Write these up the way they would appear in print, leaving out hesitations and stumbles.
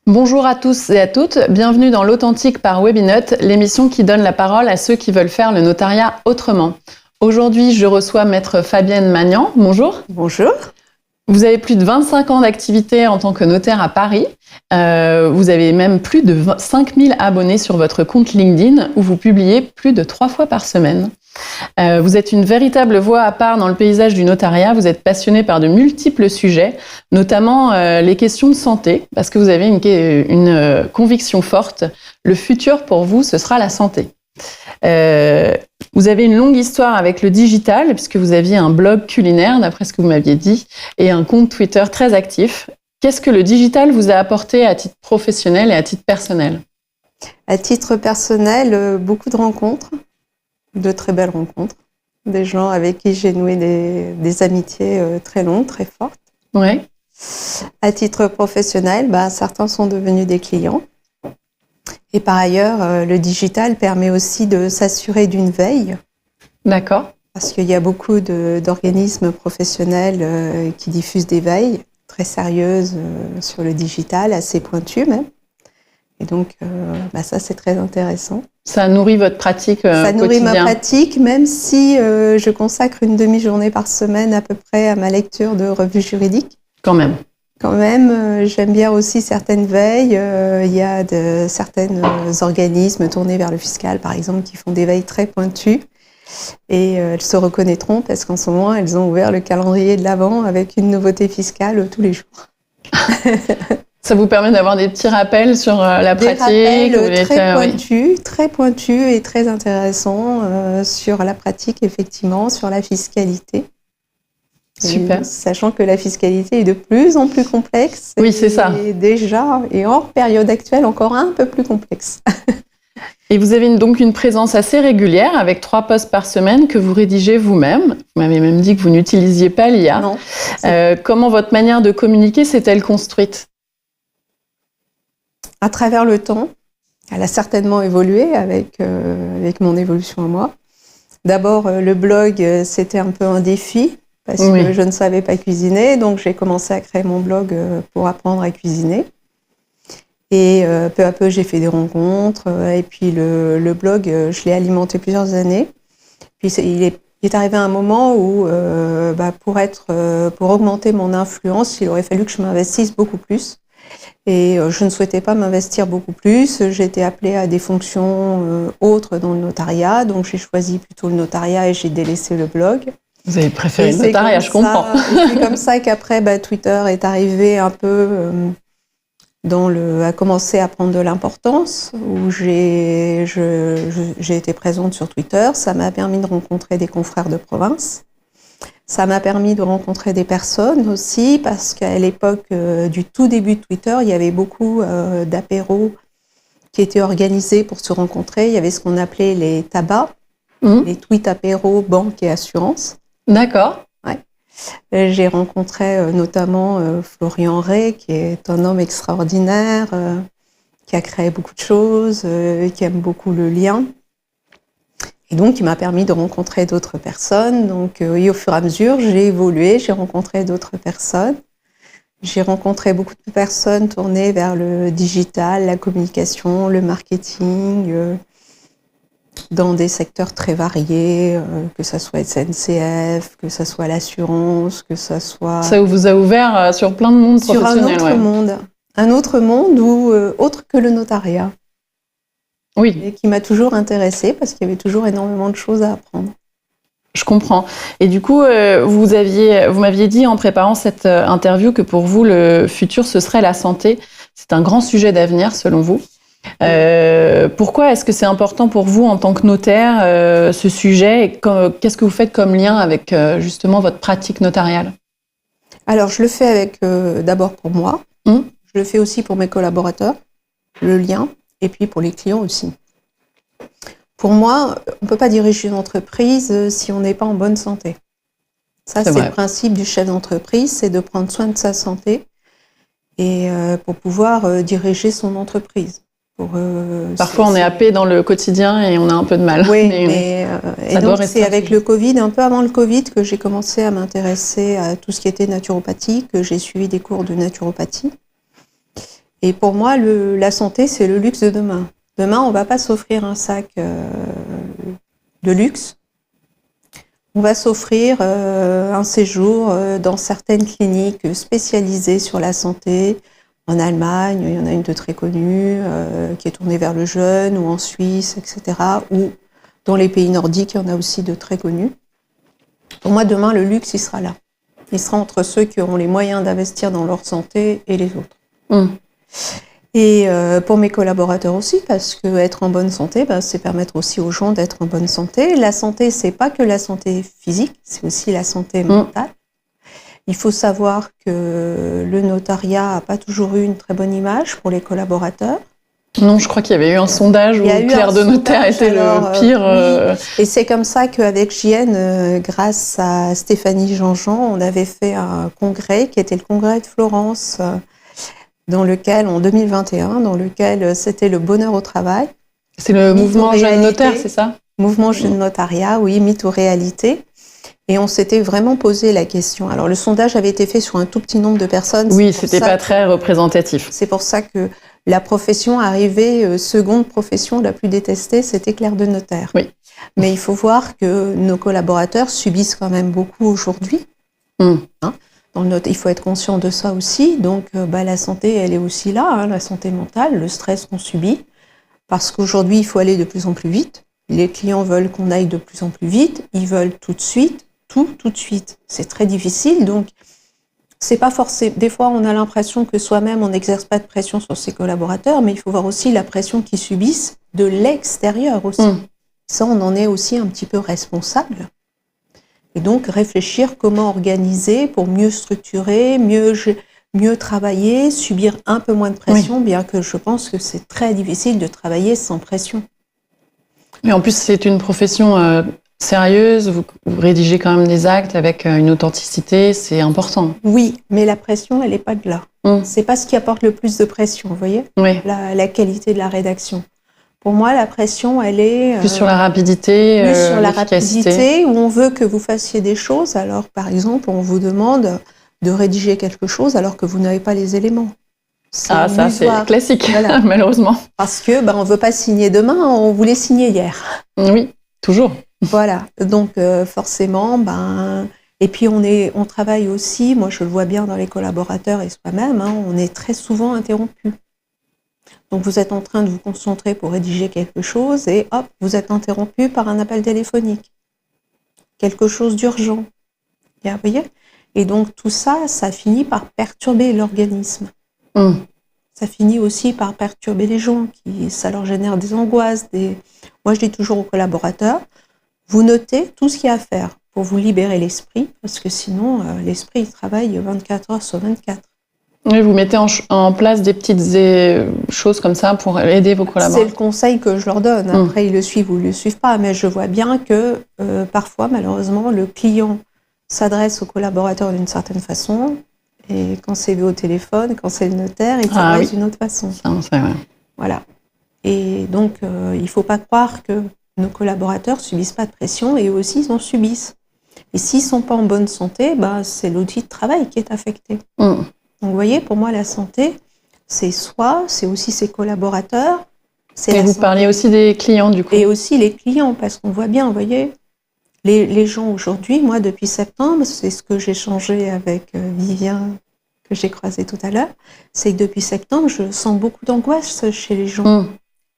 Bonjour à tous et à toutes, bienvenue dans l'Authentique par Webinote, l'émission qui donne la parole à ceux qui veulent faire le notariat autrement. Aujourd'hui, je reçois Maître Fabienne Magnan. Bonjour. Bonjour. Vous avez plus de 25 ans d'activité en tant que notaire à Paris. Vous avez même plus de 5000 abonnés sur votre compte LinkedIn où vous publiez plus de 3 fois par semaine. Vous êtes une véritable voix à part dans le paysage du notariat. Vous êtes passionné par de multiples sujets, notamment les questions de santé, parce que vous avez une conviction forte. Le futur pour vous, ce sera la santé. Vous avez une longue histoire avec le digital, puisque vous aviez un blog culinaire, d'après ce que vous m'aviez dit, et un compte Twitter très actif. Qu'est-ce que le digital vous a apporté à titre professionnel et à titre personnel ? À titre personnel, beaucoup de rencontres, de très belles rencontres, des gens avec qui j'ai noué des amitiés très longues, très fortes. Ouais. À titre professionnel, certains sont devenus des clients. Et par ailleurs, le digital permet aussi de s'assurer d'une veille. D'accord. Parce qu'il y a beaucoup d'organismes professionnels qui diffusent des veilles très sérieuses sur le digital, assez pointues même. Et donc, ça, c'est très intéressant. Ça nourrit votre pratique Ça nourrit quotidien. ma pratique, même si je consacre une demi-journée par semaine à peu près à ma lecture de revues juridiques. Quand même. Quand même, j'aime bien aussi certaines veilles. Il y a certains organismes tournés vers le fiscal, par exemple, qui font des veilles très pointues. Et elles se reconnaîtront parce qu'en ce moment, elles ont ouvert le calendrier de l'Avent avec une nouveauté fiscale tous les jours. Ça vous permet d'avoir des petits rappels sur la pratique. Des rappels très pointus et très intéressants sur la pratique, effectivement, sur la fiscalité. Super. Sachant que la fiscalité est de plus en plus complexe. Oui, c'est ça. Et déjà, et hors période actuelle, encore un peu plus complexe. Et vous avez donc une présence assez régulière avec 3 posts par semaine que vous rédigez vous-même. Vous m'avez même dit que vous n'utilisiez pas l'IA. Non. Comment votre manière de communiquer s'est-elle construite ? À travers le temps, elle a certainement évolué avec mon évolution à moi. D'abord, le blog, c'était un peu un défi. Parce que je ne savais pas cuisiner, donc j'ai commencé à créer mon blog pour apprendre à cuisiner. Et peu à peu, j'ai fait des rencontres. Et puis le blog, je l'ai alimenté plusieurs années. Puis il est arrivé un moment où, pour augmenter mon influence, il aurait fallu que je m'investisse beaucoup plus. Et je ne souhaitais pas m'investir beaucoup plus. J'ai été appelée à des fonctions autres dans le notariat, donc j'ai choisi plutôt le notariat et j'ai délaissé le blog. Vous avez préféré le notariat, je comprends. C'est comme ça qu'après, Twitter est arrivé un peu a commencé à prendre de l'importance, où j'ai été présente sur Twitter. Ça m'a permis de rencontrer des confrères de province. Ça m'a permis de rencontrer des personnes aussi, parce qu'à l'époque du tout début de Twitter, il y avait beaucoup d'apéros qui étaient organisés pour se rencontrer. Il y avait ce qu'on appelait les tabacs, les tweets apéros, banque et assurance. D'accord. Ouais. J'ai rencontré notamment Florian Ray, qui est un homme extraordinaire, qui a créé beaucoup de choses, qui aime beaucoup le lien. Et donc, il m'a permis de rencontrer d'autres personnes. Donc, et au fur et à mesure, j'ai évolué, j'ai rencontré d'autres personnes. J'ai rencontré beaucoup de personnes tournées vers le digital, la communication, le marketing, dans des secteurs très variés, que ça soit SNCF, que ça soit l'assurance, que ça soit... Ça vous a ouvert sur plein de mondes professionnels. Sur un autre monde autre que le notariat. Oui. Et qui m'a toujours intéressée parce qu'il y avait toujours énormément de choses à apprendre. Je comprends. Et du coup, vous m'aviez dit en préparant cette interview que pour vous, le futur, ce serait la santé. C'est un grand sujet d'avenir, selon vous. Pourquoi est-ce que c'est important pour vous en tant que notaire, ce sujet, et qu'est-ce que vous faites comme lien avec justement votre pratique notariale ? Alors, je le fais d'abord pour moi, je le fais aussi pour mes collaborateurs, le lien, et puis pour les clients aussi. Pour moi, on ne peut pas diriger une entreprise si on n'est pas en bonne santé. Ça, c'est le principe du chef d'entreprise, c'est de prendre soin de sa santé et pour pouvoir diriger son entreprise. Parfois, on est happé dans le quotidien et on a un peu de mal. Oui, et donc c'est avec le Covid, un peu avant le Covid, que j'ai commencé à m'intéresser à tout ce qui était naturopathie, que j'ai suivi des cours de naturopathie. Et pour moi, la santé, c'est le luxe de demain. Demain, on va pas s'offrir un sac de luxe. On va s'offrir un séjour dans certaines cliniques spécialisées sur la santé. En Allemagne, il y en a une de très connue qui est tournée vers le jeune, ou en Suisse, etc. Ou dans les pays nordiques, il y en a aussi de très connus. Pour moi, demain, le luxe, il sera là. Il sera entre ceux qui auront les moyens d'investir dans leur santé et les autres. Et pour mes collaborateurs aussi, parce que être en bonne santé, c'est permettre aussi aux gens d'être en bonne santé. La santé, c'est pas que la santé physique, c'est aussi la santé mentale. Il faut savoir que le notariat a pas toujours eu une très bonne image pour les collaborateurs. Non, je crois qu'il y avait eu un sondage où Claire de Notaire était le pire. Oui. Et c'est comme ça qu'avec JN, grâce à Stéphanie Jean-Jean, on avait fait un congrès qui était le congrès de Florence, dans lequel, en 2021, dans lequel c'était le bonheur au travail. C'est le mouvement Jeune Notaire, c'est ça? Mouvement Jeune Notariat, oui, mythe ou réalité. Et on s'était vraiment posé la question. Alors, le sondage avait été fait sur un tout petit nombre de personnes. Oui, c'était pas très représentatif. C'est pour ça que la profession arrivée, seconde profession la plus détestée, c'était Claire de Notaire. Oui. Mais il faut voir que nos collaborateurs subissent quand même beaucoup aujourd'hui. Il faut être conscient de ça aussi. Donc, la santé, elle est aussi là, la santé mentale, le stress qu'on subit. Parce qu'aujourd'hui, il faut aller de plus en plus vite. Les clients veulent qu'on aille de plus en plus vite. Ils veulent tout de suite, tout de suite. C'est très difficile. Donc, c'est pas forcément. Des fois, on a l'impression que soi-même, on n'exerce pas de pression sur ses collaborateurs, mais il faut voir aussi la pression qu'ils subissent de l'extérieur aussi. Ça, on en est aussi un petit peu responsable. Et donc, réfléchir comment organiser pour mieux structurer, mieux travailler, subir un peu moins de pression, bien que je pense que c'est très difficile de travailler sans pression. Mais en plus, c'est une profession sérieuse, vous rédigez quand même des actes avec une authenticité, c'est important. Oui, mais la pression, elle n'est pas de là. C'est pas ce qui apporte le plus de pression, vous voyez, la qualité de la rédaction. Pour moi, la pression, elle est... plus sur la rapidité, plus sur la rapidité, où on veut que vous fassiez des choses. Alors, par exemple, on vous demande de rédiger quelque chose alors que vous n'avez pas les éléments. Ça, c'est classique, voilà. Malheureusement. Parce que on ne veut pas signer demain, on voulait signer hier. Oui, toujours. Voilà, donc forcément, et puis on travaille aussi, moi je le vois bien dans les collaborateurs et soi-même, on est très souvent interrompu. Donc vous êtes en train de vous concentrer pour rédiger quelque chose et hop, vous êtes interrompu par un appel téléphonique. Quelque chose d'urgent. Vous voyez ? Et donc tout ça, ça finit par perturber l'organisme. Ça finit aussi par perturber les gens, ça leur génère des angoisses. Moi je dis toujours aux collaborateurs, vous notez tout ce qu'il y a à faire pour vous libérer l'esprit, parce que sinon l'esprit il travaille 24 heures sur 24. Oui, vous mettez en place des petites choses comme ça pour aider vos collaborateurs. C'est le conseil que je leur donne. Après, ils le suivent ou ils ne le suivent pas. Mais je vois bien que parfois, malheureusement, le client s'adresse au collaborateur d'une certaine façon. Et quand c'est vu au téléphone, quand c'est le notaire, il s'adresse d'une autre façon. Ça, c'est vrai. Voilà. Et donc, il ne faut pas croire que nos collaborateurs ne subissent pas de pression et eux aussi, ils en subissent. Et s'ils ne sont pas en bonne santé, c'est l'outil de travail qui est affecté. Donc, vous voyez, pour moi, la santé, c'est aussi ses collaborateurs. Et vous parliez aussi des clients, du coup. Et aussi les clients, parce qu'on voit bien, vous voyez, les gens aujourd'hui, moi, depuis septembre, c'est ce que j'ai changé avec Vivien, que j'ai croisé tout à l'heure, c'est que depuis septembre, je sens beaucoup d'angoisse chez les gens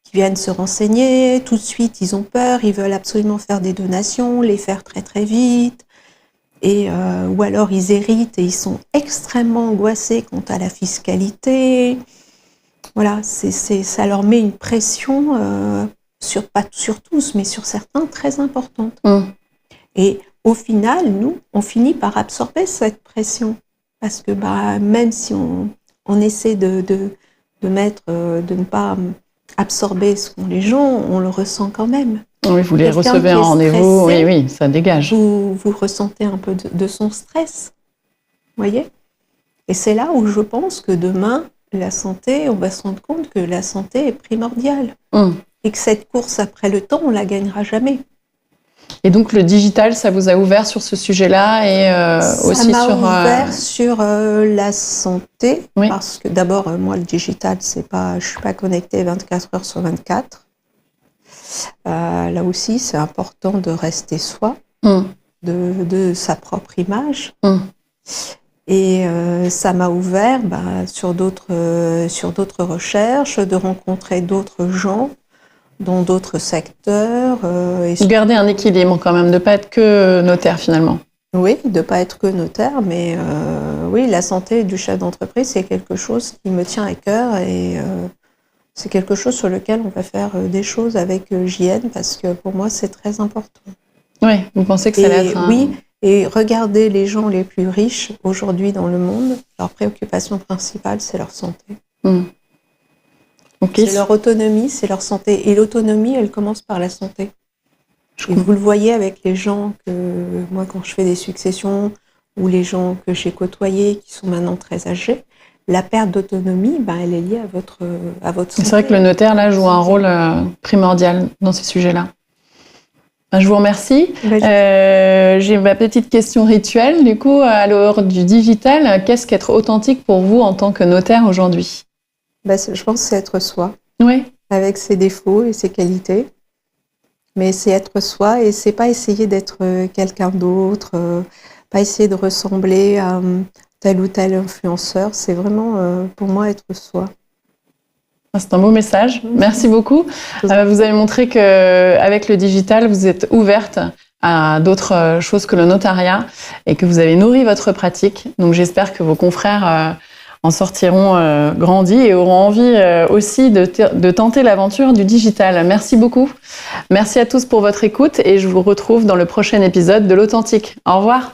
qui viennent se renseigner. Tout de suite, ils ont peur, ils veulent absolument faire des donations, les faire très, très vite. Ou alors ils héritent et ils sont extrêmement angoissés quant à la fiscalité. Voilà, ça leur met une pression, pas sur tous, mais sur certains, très importante. Et au final, nous, on finit par absorber cette pression. Parce que même si on essaie de ne pas absorber ce qu'ont les gens, on le ressent quand même. Oui, vous les recevez en rendez-vous, oui, ça dégage. Vous ressentez un peu de son stress, vous voyez ? Et c'est là où je pense que demain, la santé, on va se rendre compte que la santé est primordiale. Et que cette course après le temps, on la gagnera jamais. Et donc le digital, ça vous a ouvert sur ce sujet-là et aussi sur... Ça m'a ouvert sur la santé, Oui. parce que d'abord, moi, le digital, je suis pas connectée 24 heures sur 24. Là aussi, c'est important de rester soi, de sa propre image. Et ça m'a ouvert sur d'autres recherches, de rencontrer d'autres gens dans d'autres secteurs. Garder un équilibre quand même, de ne pas être que notaire finalement. Oui, de ne pas être que notaire, mais oui, la santé du chef d'entreprise, c'est quelque chose qui me tient à cœur et c'est quelque chose sur lequel on va faire des choses avec JN parce que pour moi, c'est très important. Oui, vous pensez que ça va être Oui, et regardez les gens les plus riches aujourd'hui dans le monde, leur préoccupation principale, c'est leur santé. Okay. C'est leur autonomie, c'est leur santé. Et l'autonomie, elle commence par la santé. Et vous le voyez avec les gens que, moi, quand je fais des successions, ou les gens que j'ai côtoyés, qui sont maintenant très âgés, la perte d'autonomie, elle est liée à votre santé. C'est vrai que le notaire, là, joue un rôle primordial dans ces sujets-là. Je vous remercie. J'ai ma petite question rituelle. Du coup, à l'heure du digital, qu'est-ce qu'être authentique pour vous en tant que notaire aujourd'hui ? Je pense que c'est être soi, oui. Avec ses défauts et ses qualités. Mais c'est être soi et c'est pas essayer d'être quelqu'un d'autre, pas essayer de ressembler à tel ou tel influenceur. C'est vraiment, pour moi, être soi. C'est un beau message. Merci beaucoup. Vous avez montré qu'avec le digital, vous êtes ouverte à d'autres choses que le notariat et que vous avez nourri votre pratique. Donc, j'espère que vos confrères en sortiront grandis et auront envie aussi de tenter l'aventure du digital. Merci beaucoup. Merci à tous pour votre écoute et je vous retrouve dans le prochain épisode de l'Authentique. Au revoir.